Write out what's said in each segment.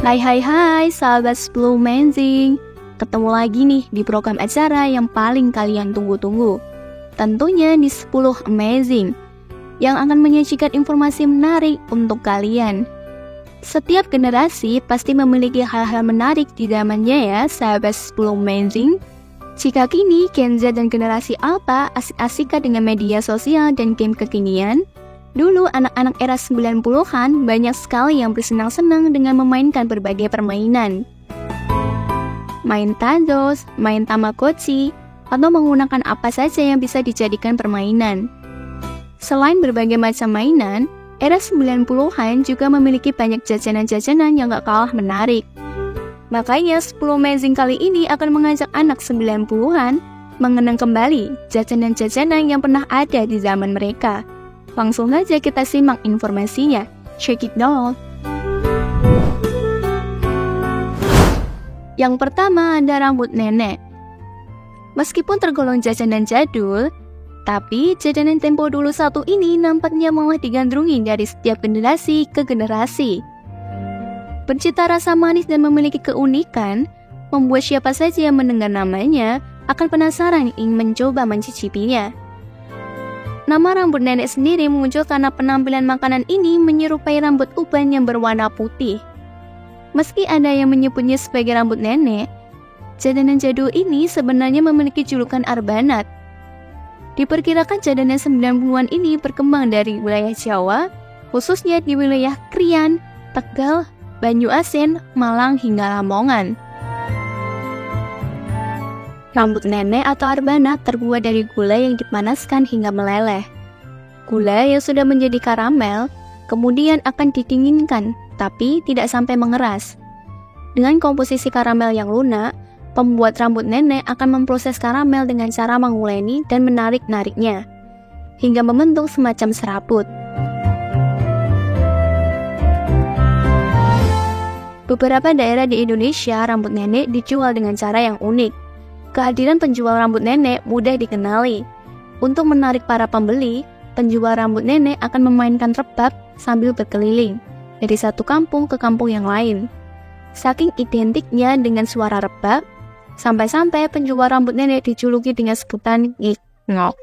Hai sahabat 10 Amazing. Ketemu lagi nih di program acara yang paling kalian tunggu-tunggu. Tentunya di 10 Amazing yang akan menyajikan informasi menarik untuk kalian. Setiap generasi pasti memiliki hal-hal menarik di zamannya ya sahabat 10 Amazing. Jika kini Gen Z dan generasi Alpha asik-asikan dengan media sosial dan game kekinian, dulu anak-anak era 90-an banyak sekali yang bersenang-senang dengan memainkan berbagai permainan. Main Tados, main Tamagotchi, atau menggunakan apa saja yang bisa dijadikan permainan. Selain berbagai macam mainan, era 90-an juga memiliki banyak jajanan-jajanan yang gak kalah menarik. Makanya 10 Amazing kali ini akan mengajak anak 90-an mengenang kembali jajanan-jajanan yang pernah ada di zaman mereka. Langsung aja kita simak informasinya. Check it out. Yang pertama ada rambut nenek. Meskipun tergolong jajanan jadul, tapi jajanan tempo dulu satu ini nampaknya malah digandrungi dari setiap generasi ke generasi. Bercita rasa manis dan memiliki keunikan, membuat siapa saja yang mendengar namanya akan penasaran ingin mencoba mencicipinya. Nama rambut nenek sendiri muncul karena penampilan makanan ini menyerupai rambut uban yang berwarna putih. Meski ada yang menyebutnya sebagai rambut nenek, jajanan jadul ini sebenarnya memiliki julukan Arbanat. Diperkirakan jajanan 90-an ini berkembang dari wilayah Jawa, khususnya di wilayah Krian, Tegal, Banyuasin, Malang hingga Lamongan. Rambut nenek atau Arbanat terbuat dari gula yang dipanaskan hingga meleleh. Gula yang sudah menjadi karamel kemudian akan didinginkan, tapi tidak sampai mengeras. Dengan komposisi karamel yang lunak, pembuat rambut nenek akan memproses karamel dengan cara menguleni dan menarik-nariknya, hingga membentuk semacam serabut. Beberapa daerah di Indonesia, rambut nenek dijual dengan cara yang unik. Kehadiran penjual rambut nenek mudah dikenali. Untuk menarik para pembeli, penjual rambut nenek akan memainkan rebab sambil berkeliling dari satu kampung ke kampung yang lain. Saking identiknya dengan suara rebab, sampai-sampai penjual rambut nenek dijuluki dengan sebutan ngik-ngok.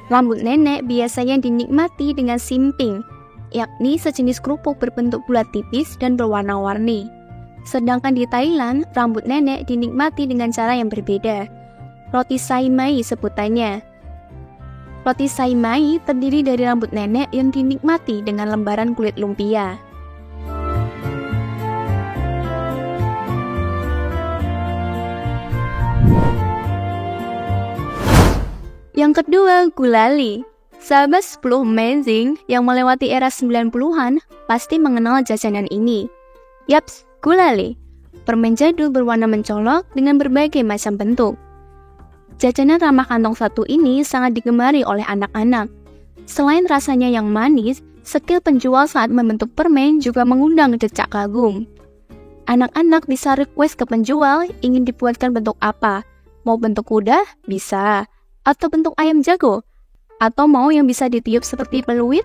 Rambut nenek biasanya dinikmati dengan simping, yakni sejenis kerupuk berbentuk bulat tipis dan berwarna-warni. Sedangkan di Thailand, rambut nenek dinikmati dengan cara yang berbeda. Roti sai mai sebutannya. Roti sai mai terdiri dari rambut nenek yang dinikmati dengan lembaran kulit lumpia. Yang kedua, gulali. Sahabat 10 Amazing yang melewati era 90-an pasti mengenal jajanan ini. Yaps, gulali. Permen jadul berwarna mencolok dengan berbagai macam bentuk. Jajanan ramah kantong satu ini sangat digemari oleh anak-anak. Selain rasanya yang manis, skill penjual saat membentuk permen juga mengundang decak kagum. Anak-anak bisa request ke penjual ingin dibuatkan bentuk apa. Mau bentuk kuda? Bisa. Atau bentuk ayam jago, atau mau yang bisa ditiup seperti peluit.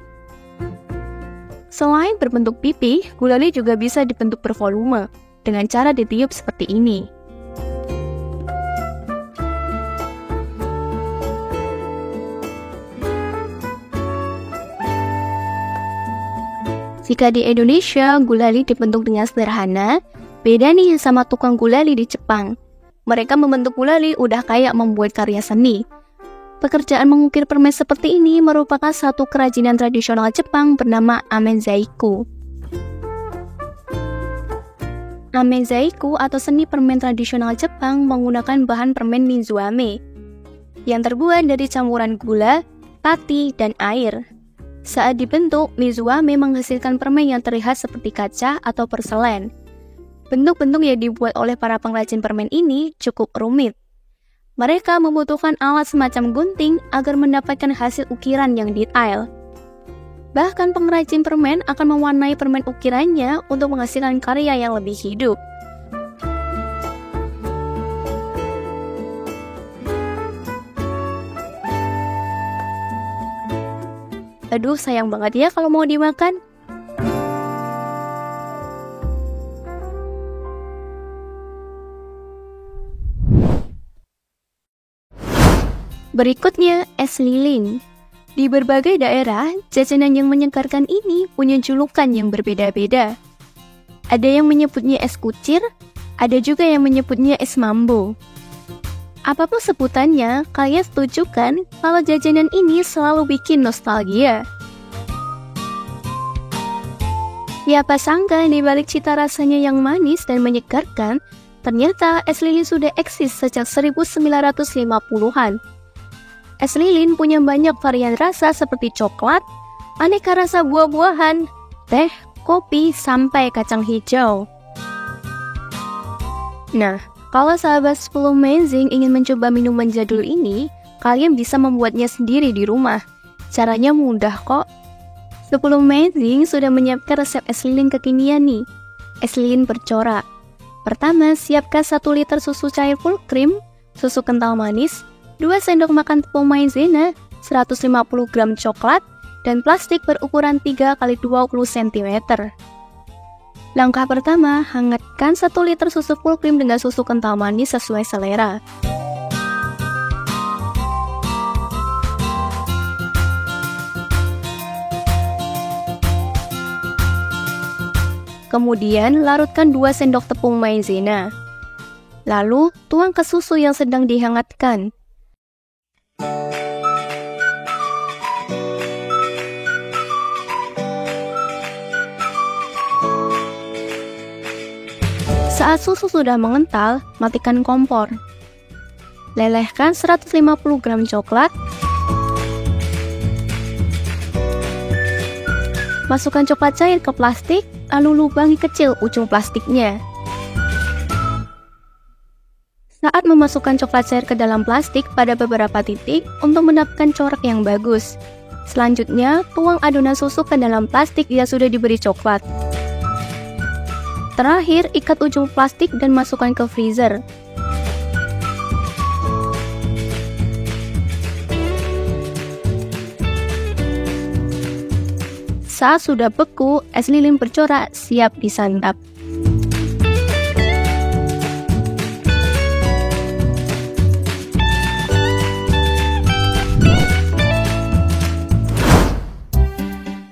Selain berbentuk pipi, gulali juga bisa dibentuk bervolume dengan cara ditiup seperti ini. Jika di Indonesia, gulali dibentuk dengan sederhana, beda nih sama tukang gulali di Jepang. Mereka membentuk gulali udah kayak membuat karya seni. Pekerjaan mengukir permen seperti ini merupakan satu kerajinan tradisional Jepang bernama amenzaiku. Amenzaiku atau seni permen tradisional Jepang menggunakan bahan permen mizuame yang terbuat dari campuran gula, pati, dan air. Saat dibentuk, mizuame menghasilkan permen yang terlihat seperti kaca atau porselen. Bentuk-bentuk yang dibuat oleh para pengrajin permen ini cukup rumit. Mereka membutuhkan alat semacam gunting agar mendapatkan hasil ukiran yang detail. Bahkan pengrajin permen akan mewarnai permen ukirannya untuk menghasilkan karya yang lebih hidup. Aduh, sayang banget ya kalau mau dimakan. Berikutnya, es lilin. Di berbagai daerah, jajanan yang menyegarkan ini punya julukan yang berbeda-beda. Ada yang menyebutnya es kucir, ada juga yang menyebutnya es mambo. Apapun sebutannya, kalian setuju kan kalau jajanan ini selalu bikin nostalgia? Siapa sangka di balik cita rasanya yang manis dan menyegarkan, ternyata es lilin sudah eksis sejak 1950-an. Es lilin punya banyak varian rasa seperti coklat, aneka rasa buah-buahan, teh, kopi, sampai kacang hijau. Nah, kalau sahabat 10 Amazing ingin mencoba minuman jadul ini, kalian bisa membuatnya sendiri di rumah. Caranya mudah kok. 10 Amazing sudah menyiapkan resep es lilin kekinian nih. Es lilin bercorak. Pertama, siapkan 1 liter susu cair full cream, susu kental manis, 2 sendok makan tepung maizena, 150 gram coklat, dan plastik berukuran 3 x 20 cm. Langkah pertama, hangatkan 1 liter susu full cream dengan susu kental manis sesuai selera. Kemudian, larutkan 2 sendok tepung maizena. Lalu, tuang ke susu yang sedang dihangatkan. Saat susu sudah mengental, matikan kompor. Lelehkan 150 gram coklat. Masukkan coklat cair ke plastik, lalu lubangi kecil ujung plastiknya. Saat memasukkan coklat cair ke dalam plastik pada beberapa titik untuk mendapatkan corak yang bagus. Selanjutnya, tuang adonan susu ke dalam plastik yang sudah diberi coklat. Terakhir, ikat ujung plastik dan masukkan ke freezer. Saat sudah beku, es lilin bercorak siap disantap.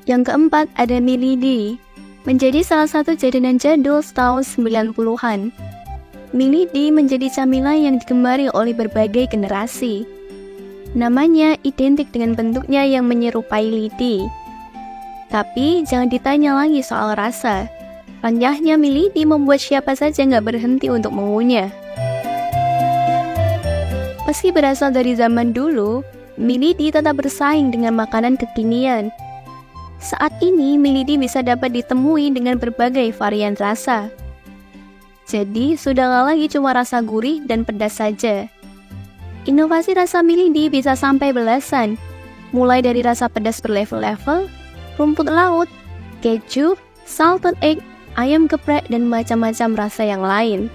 Yang keempat ada Milady. Menjadi salah satu jajanan jadul tahun 90-an. Milady menjadi camilan yang digemari oleh berbagai generasi. Namanya identik dengan bentuknya yang menyerupai lidi. Tapi jangan ditanya lagi soal rasa. Renyahnya Milady membuat siapa saja nggak berhenti untuk mengunyah. Meski berasal dari zaman dulu, Milady tetap bersaing dengan makanan kekinian. Saat ini, Milady bisa dapat ditemui dengan berbagai varian rasa. Jadi, sudah nggak lagi cuma rasa gurih dan pedas saja. Inovasi rasa Milady bisa sampai belasan, mulai dari rasa pedas berlevel-level, rumput laut, keju, salted egg, ayam geprek, dan macam-macam rasa yang lain.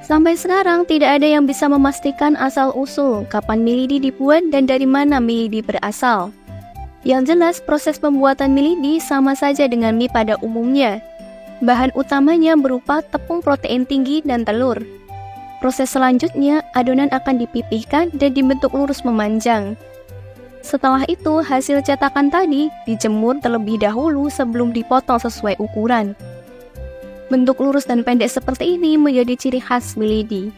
Sampai sekarang, tidak ada yang bisa memastikan asal-usul kapan Milady dibuat dan dari mana Milady berasal. Yang jelas, proses pembuatan Milady sama saja dengan mie pada umumnya. Bahan utamanya berupa tepung protein tinggi dan telur. Proses selanjutnya, adonan akan dipipihkan dan dibentuk lurus memanjang. Setelah itu, hasil cetakan tadi dijemur terlebih dahulu sebelum dipotong sesuai ukuran. Bentuk lurus dan pendek seperti ini menjadi ciri khas Milady.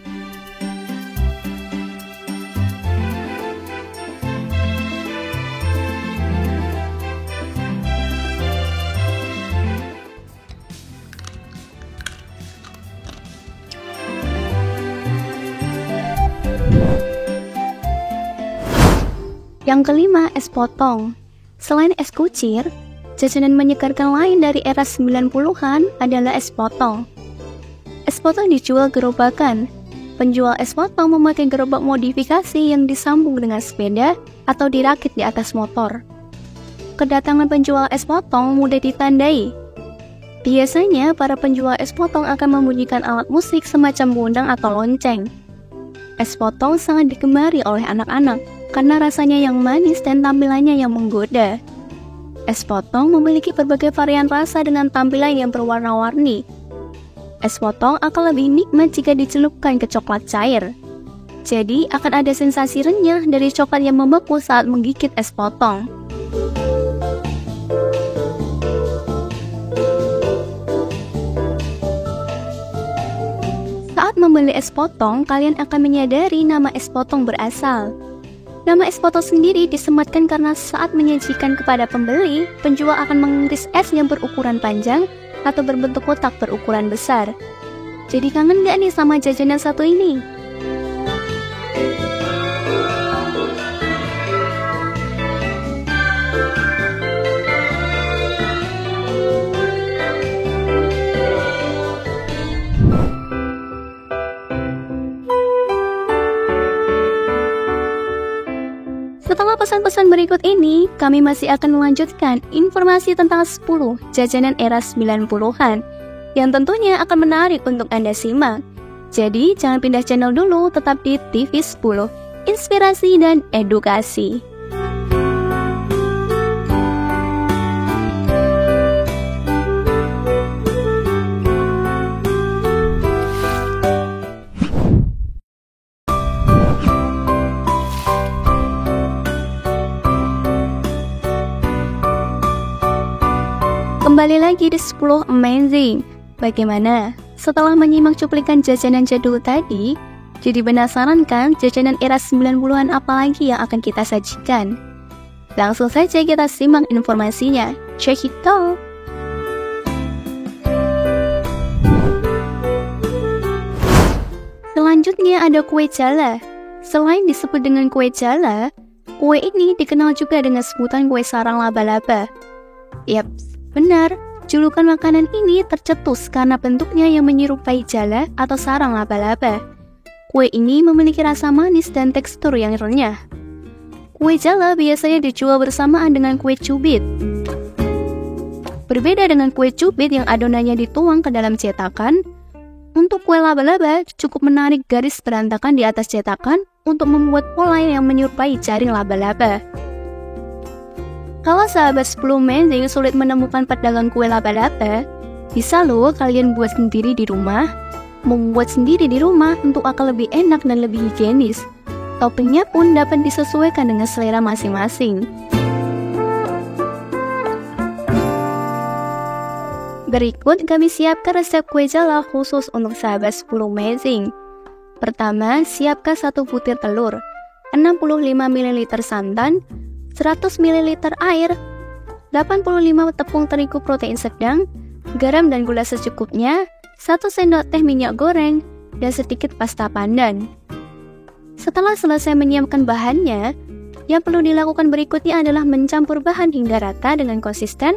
Yang kelima, es potong. Selain es kucir, jajanan menyegarkan lain dari era 90-an adalah es potong. Es potong dijual gerobakan. Penjual es potong memakai gerobak modifikasi yang disambung dengan sepeda atau dirakit di atas motor. kedatangan penjual es potong mudah ditandai. Biasanya, para penjual es potong akan membunyikan alat musik semacam gondang atau lonceng. Es potong sangat digemari oleh anak-anak karena rasanya yang manis dan tampilannya yang menggoda. Es potong memiliki berbagai varian rasa dengan tampilan yang berwarna-warni. Es potong akan lebih nikmat jika dicelupkan ke coklat cair. Jadi, akan ada sensasi renyah dari coklat yang membeku saat menggigit es potong. Saat membeli es potong, kalian akan menyadari nama es potong berasal. Nama es potong sendiri disematkan karena saat menyajikan kepada pembeli, penjual akan mengiris es yang berukuran panjang atau berbentuk kotak berukuran besar. Jadi kangen gak nih sama jajanan satu ini? Setelah pesan-pesan berikut ini, kami masih akan melanjutkan informasi tentang 10 jajanan era 90-an yang tentunya akan menarik untuk Anda simak. Jadi, jangan pindah channel dulu, tetap di TV 10, Inspirasi dan Edukasi. Kembali lagi di 10 Amazing. Bagaimana? Setelah menyimak cuplikan jajanan jadul tadi, jadi penasaran kan jajanan era 90-an apa lagi yang akan kita sajikan? Langsung saja kita simak informasinya. Check it out! Selanjutnya ada kue jala. Selain disebut dengan kue jala, kue ini dikenal juga dengan sebutan kue sarang laba-laba. Yap, benar, julukan makanan ini tercetus karena bentuknya yang menyerupai jala atau sarang laba-laba. Kue ini memiliki rasa manis dan tekstur yang renyah. Kue jala biasanya dijual bersamaan dengan kue cubit. Berbeda dengan kue cubit yang adonannya dituang ke dalam cetakan, untuk kue laba-laba cukup menarik garis berantakan di atas cetakan untuk membuat pola yang menyerupai jaring laba-laba. Kalau sahabat 10 Amazing sulit menemukan pedagang kue laba-laba, bisa loh kalian buat sendiri di rumah. Membuat sendiri di rumah untuk akan lebih enak dan lebih higienis. Toppingnya pun dapat disesuaikan dengan selera masing-masing. Berikut kami siapkan resep kue jala khusus untuk sahabat 10 Amazing. Pertama, siapkan 1 butir telur, 65 ml santan, 100 ml air, 85 tepung terigu protein sedang, garam dan gula secukupnya, 1 sendok teh minyak goreng, dan sedikit pasta pandan. Setelah selesai menyiapkan bahannya, yang perlu dilakukan berikutnya adalah mencampur bahan hingga rata dengan konsisten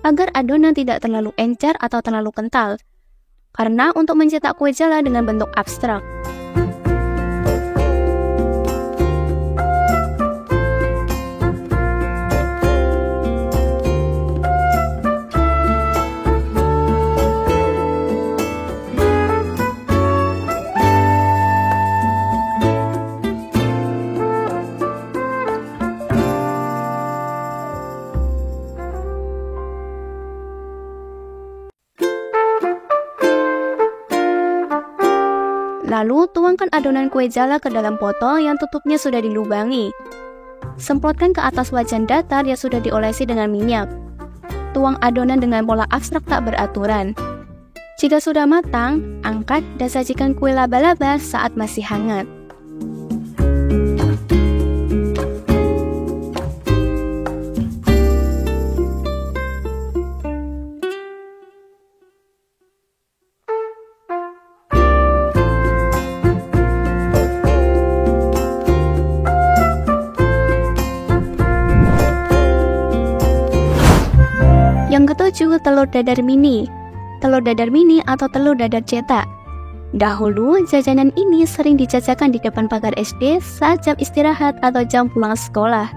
agar adonan tidak terlalu encer atau terlalu kental. Karena untuk mencetak kue jala dengan bentuk abstrak, lalu tuangkan adonan kue jala ke dalam botol yang tutupnya sudah dilubangi. Semprotkan ke atas wajan datar yang sudah diolesi dengan minyak. Tuang adonan dengan pola abstrak tak beraturan. Jika sudah matang, angkat dan sajikan kue laba-laba saat masih hangat. Yang ketujuh, telur dadar mini. Telur dadar mini atau telur dadar cetak. Dahulu, jajanan ini sering dijajakan di depan pagar SD saat jam istirahat atau jam pulang sekolah.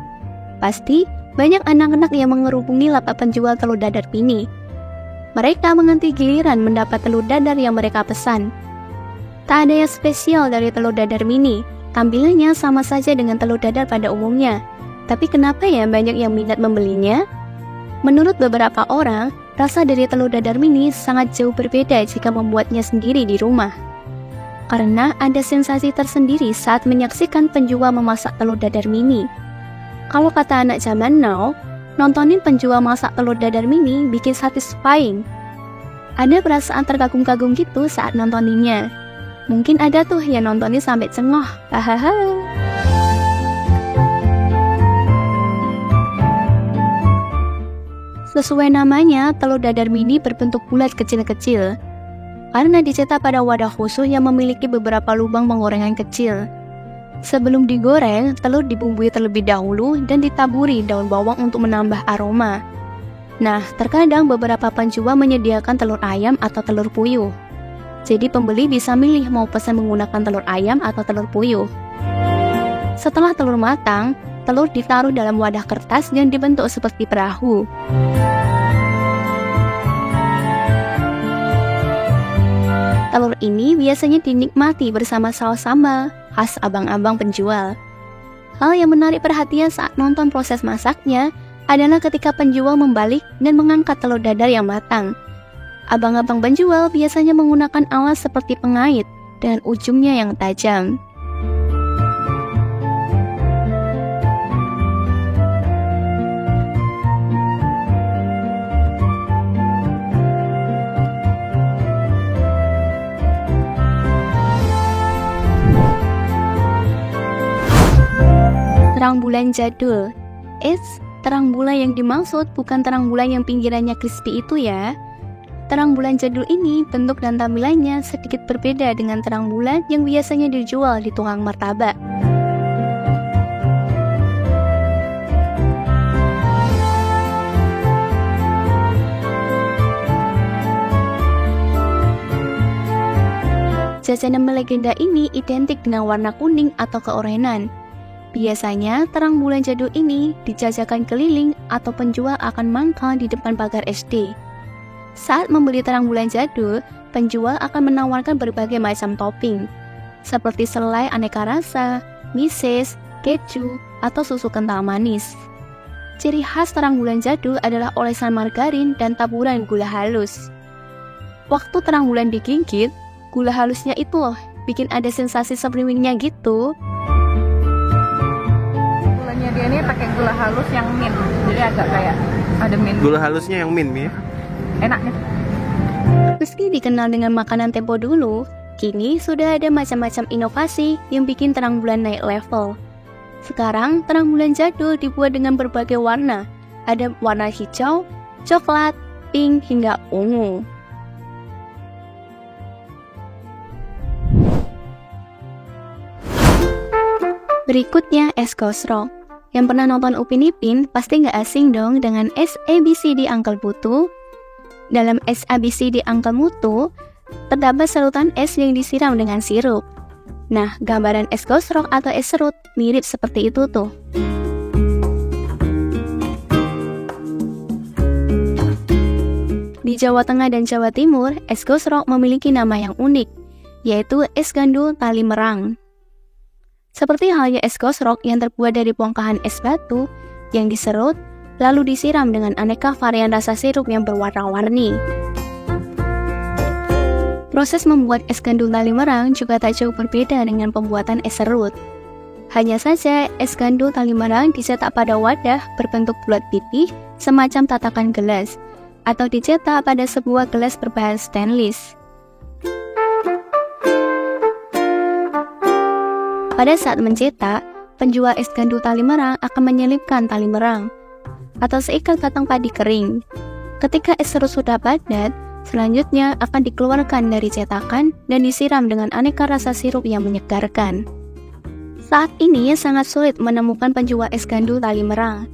Pasti, banyak anak-anak yang mengerubungi lapak penjual telur dadar mini. Mereka menanti giliran mendapat telur dadar yang mereka pesan. Tak ada yang spesial dari telur dadar mini, tampilannya sama saja dengan telur dadar pada umumnya. Tapi kenapa ya banyak yang minat membelinya? Menurut beberapa orang, rasa dari telur dadar mini sangat jauh berbeda jika membuatnya sendiri di rumah. Karena ada sensasi tersendiri saat menyaksikan penjual memasak telur dadar mini. Kalau kata anak zaman now, nontonin penjual masak telur dadar mini bikin satisfying. Ada perasaan terkagum-kagum gitu saat nontoninnya. Mungkin ada tuh yang nontonin sampai cengok. Hahaha. Sesuai namanya, telur dadar mini berbentuk bulat kecil-kecil. Karena dicetak pada wadah khusus yang memiliki beberapa lubang penggorengan kecil. Sebelum digoreng, telur dibumbui terlebih dahulu dan ditaburi daun bawang untuk menambah aroma. Nah, terkadang beberapa penjual menyediakan telur ayam atau telur puyuh. Jadi pembeli bisa milih mau pesan menggunakan telur ayam atau telur puyuh. Setelah telur matang, telur ditaruh dalam wadah kertas yang dibentuk seperti perahu. Telur ini biasanya dinikmati bersama saus sambal khas abang-abang penjual. Hal yang menarik perhatian saat nonton proses masaknya adalah ketika penjual membalik dan mengangkat telur dadar yang matang. Abang-abang penjual biasanya menggunakan alat seperti pengait dengan ujungnya yang tajam. Terang bulan jadul. Terang bulan yang dimaksud bukan terang bulan yang pinggirannya crispy itu ya. Terang bulan jadul ini bentuk dan tampilannya sedikit berbeda dengan terang bulan yang biasanya dijual di tukang martabak. Jajanan melegenda ini identik dengan warna kuning atau keorenan. Biasanya, terang bulan jadul ini dijajakan keliling atau penjual akan mangkal di depan pagar SD. Saat membeli terang bulan jadul, penjual akan menawarkan berbagai macam topping, seperti selai aneka rasa, mises, keju, atau susu kental manis. Ciri khas terang bulan jadul adalah olesan margarin dan taburan gula halus. Waktu terang bulan digigit, gula halusnya itu loh, bikin ada sensasi semriwingnya gitu. Dia ini pakai gula halus yang mint, jadi agak kayak ada mint. Gula halusnya yang mint ya? Enaknya. Meski dikenal dengan makanan tempo dulu, kini sudah ada macam-macam inovasi yang bikin terang bulan naik level. Sekarang, terang bulan jadul dibuat dengan berbagai warna. Ada warna hijau, coklat, pink, hingga ungu. Berikutnya, es gosrok. Yang pernah nonton Upin Ipin pasti nggak asing dong dengan es ABCD Uncle Putu. Dalam es ABCD Uncle Mutu, terdapat serutan es yang disiram dengan sirup. Nah, gambaran es gosrok atau es serut mirip seperti itu tuh. Di Jawa Tengah dan Jawa Timur, es gosrok memiliki nama yang unik, yaitu es gandul tali merang. Seperti halnya es gosrok yang terbuat dari bongkahan es batu yang diserut, lalu disiram dengan aneka varian rasa sirup yang berwarna-warni. Proses membuat es gandul tali merang juga tak jauh berbeda dengan pembuatan es serut. Hanya saja, es gandul tali merang dicetak pada wadah berbentuk bulat pipih semacam tatakan gelas, atau dicetak pada sebuah gelas berbahan stainless. Pada saat mencetak, penjual es gandul tali merang akan menyelipkan tali merang atau seikat batang padi kering. Ketika es serut sudah padat, selanjutnya akan dikeluarkan dari cetakan dan disiram dengan aneka rasa sirup yang menyegarkan. Saat ini sangat sulit menemukan penjual es gandul tali merang.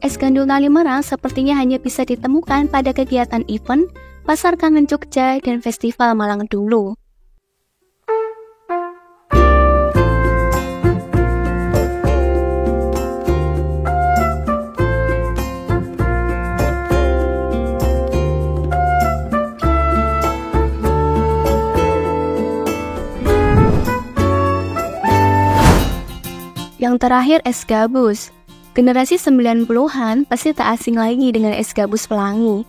Es gandul tali merang sepertinya hanya bisa ditemukan pada kegiatan event, Pasar Kangen Jogja, dan Festival Malang dulu. terakhir, es gabus. Generasi 90-an pasti tak asing lagi dengan es gabus pelangi.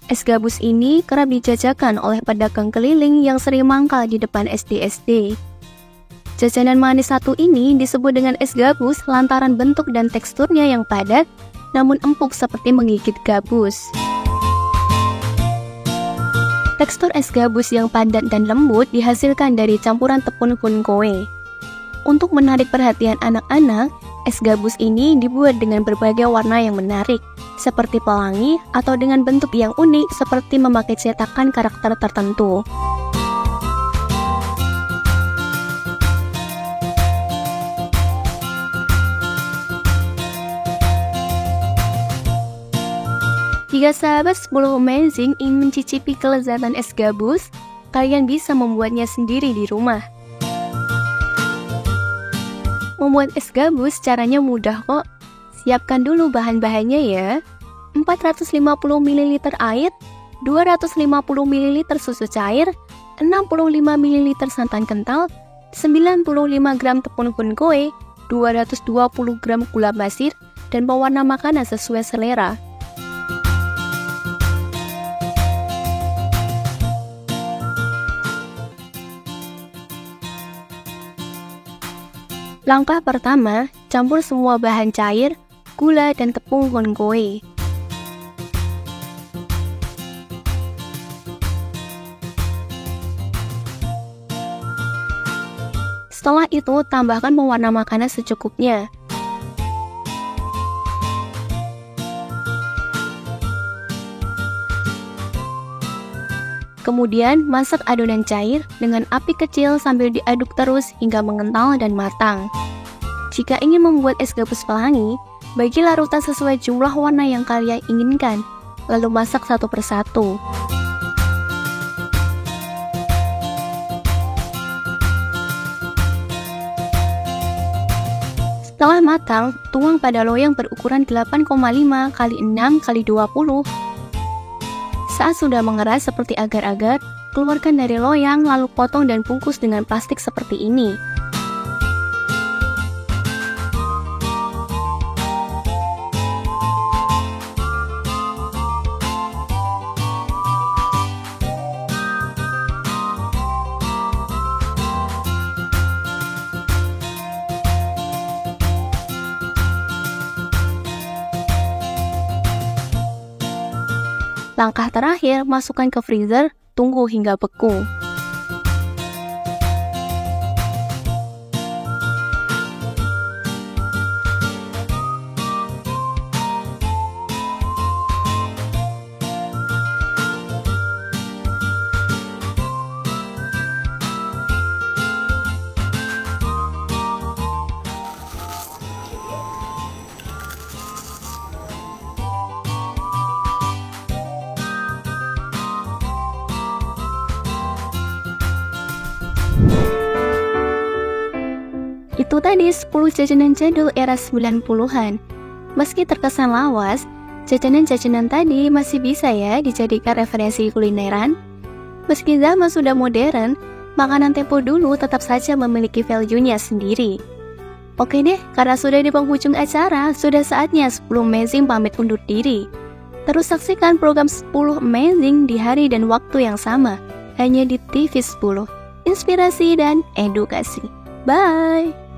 Es gabus ini kerap dijajakan oleh pedagang keliling yang sering mangkal di depan SD-SD. Jajanan manis satu ini disebut dengan es gabus lantaran bentuk dan teksturnya yang padat, namun empuk seperti menggigit gabus. Tekstur es gabus yang padat dan lembut dihasilkan dari campuran tepung kunkoe. Untuk menarik perhatian anak-anak, es gabus ini dibuat dengan berbagai warna yang menarik, seperti pelangi atau dengan bentuk yang unik seperti memakai cetakan karakter tertentu. Jika sahabat 10 Amazing ingin mencicipi kelezatan es gabus, kalian bisa membuatnya sendiri di rumah. Membuat es gabus caranya mudah kok. Siapkan dulu bahan-bahannya ya. 450 ml air, 250 ml susu cair, 65 ml santan kental, 95 gram tepung kunkoe, 220 gram gula pasir, dan pewarna makanan sesuai selera. Langkah pertama, campur semua bahan cair, gula, dan tepung kunkoe. Setelah itu, tambahkan pewarna makanan secukupnya. Kemudian, masak adonan cair dengan api kecil sambil diaduk terus hingga mengental dan matang. Jika ingin membuat es gabus pelangi, bagi larutan sesuai jumlah warna yang kalian inginkan, lalu masak satu persatu. Setelah matang, tuang pada loyang berukuran 8,5 x 6 x 20. Saat sudah mengeras seperti agar-agar, keluarkan dari loyang lalu potong dan bungkus dengan plastik seperti ini. Langkah terakhir, masukkan ke freezer, tunggu hingga beku. Itu tadi 10 jajanan jadul era 90-an. Meski terkesan lawas, jajanan-jajanan tadi masih bisa ya dijadikan referensi kulineran. Meski zaman sudah modern, makanan tempo dulu tetap saja memiliki value-nya sendiri. Oke deh, karena sudah di penghujung acara, sudah saatnya 10 Amazing pamit undur diri. Terus saksikan program 10 Amazing di hari dan waktu yang sama, hanya di TV 10. Inspirasi dan edukasi. Bye!